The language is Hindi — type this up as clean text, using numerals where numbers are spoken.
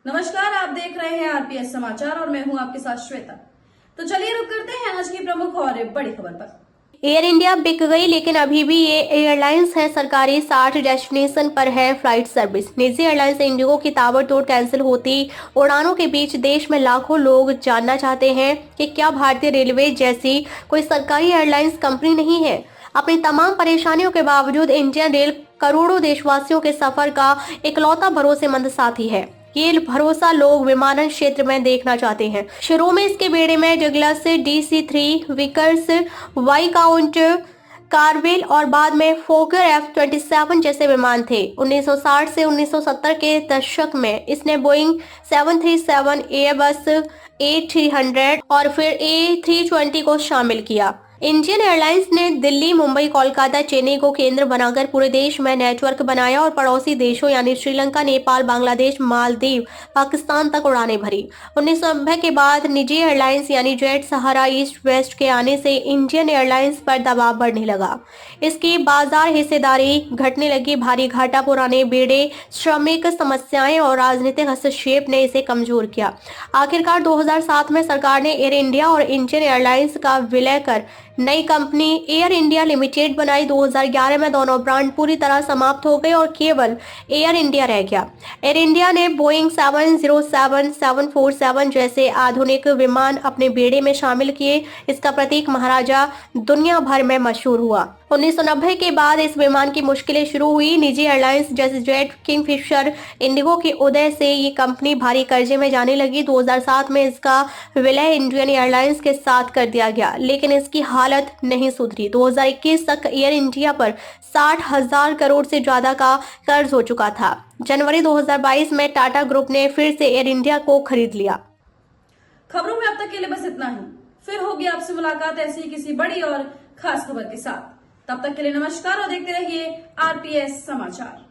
नमस्कार, आप देख रहे हैं आरपीएस समाचार और मैं हूं आपके साथ श्वेता। तो चलिए रुक करते हैं आज की प्रमुख और बड़ी खबर पर। एयर इंडिया बिक गई, लेकिन अभी भी ये एयरलाइंस है सरकारी। 60 डेस्टिनेशन पर है फ्लाइट सर्विस। निजी एयरलाइंस इंडिगो की ताबड़तोड़ कैंसिल होती उड़ानों के बीच देश में लाखों लोग जानना चाहते हैं कि क्या भारतीय रेलवे जैसी कोई सरकारी एयरलाइंस कंपनी नहीं है। अपनी तमाम परेशानियों के बावजूद इंडियन रेल करोड़ों देशवासियों के सफर का इकलौता भरोसेमंद साथी है। ये भरोसा लोग विमानन क्षेत्र में देखना चाहते हैं। शुरू में इसके बेड़े में डगलस DC-3, विकर्स, वाईकाउंट, कारवेल और बाद में फोकर F-27 जैसे विमान थे। 1960 से 1970 के दशक में इसने बोइंग 737, एयरबस A300 और फिर A320 को शामिल किया। इंडियन एयरलाइंस ने दिल्ली, मुंबई, कोलकाता, चेन्नई को केंद्र बनाकर पूरे देश में नेटवर्क बनाया और पड़ोसी देशों यानी श्रीलंका, नेपाल, बांग्लादेश, मालदीव, पाकिस्तान तक उड़ानें भरी। 1990 के बाद निजी एयरलाइंस यानी जेट, सहारा, ईस्ट वेस्ट के आने से इंडियन एयरलाइंस पर दबाव बढ़ने लगा। इसकी बाजार हिस्सेदारी घटने लगी। भारी घाटा, पुराने बेड़े, श्रमिक समस्याएं और राजनीतिक हस्तक्षेप ने इसे कमजोर किया। आखिरकार 2007 में सरकार ने एयर इंडिया और इंडियन एयरलाइंस का विलय कर नई कंपनी एयर इंडिया लिमिटेड बनाई। 2011 में दोनों ब्रांड पूरी तरह समाप्त हो गए और केवल एयर इंडिया रह गया। एयर इंडिया ने बोइंग 707, 747 जैसे आधुनिक विमान अपने बेड़े में शामिल किए। इसका प्रतीक महाराजा दुनिया भर में मशहूर हुआ। 1990 के बाद इस विमान की मुश्किलें शुरू हुई। निजी एयरलाइंस जैसे जेट, किंगफिशर, इंडिगो के उदय से ये कंपनी भारी कर्जे में जाने लगी। 2007 में इसका विलय इंडियन एयरलाइंस के साथ कर दिया गया, लेकिन इसकी हालत नहीं सुधरी। 2021 तक एयर इंडिया पर 60,000 करोड़ से ज्यादा का कर्ज हो चुका था। जनवरी 2022 में टाटा ग्रुप ने फिर से एयर इंडिया को खरीद लिया। खबरों में अब तक के लिए बस इतना ही। फिर होगी आपसे मुलाकात ऐसी किसी बड़ी और खास खबर के साथ। तब तक के लिए नमस्कार और देखते रहिए आरपीएस समाचार।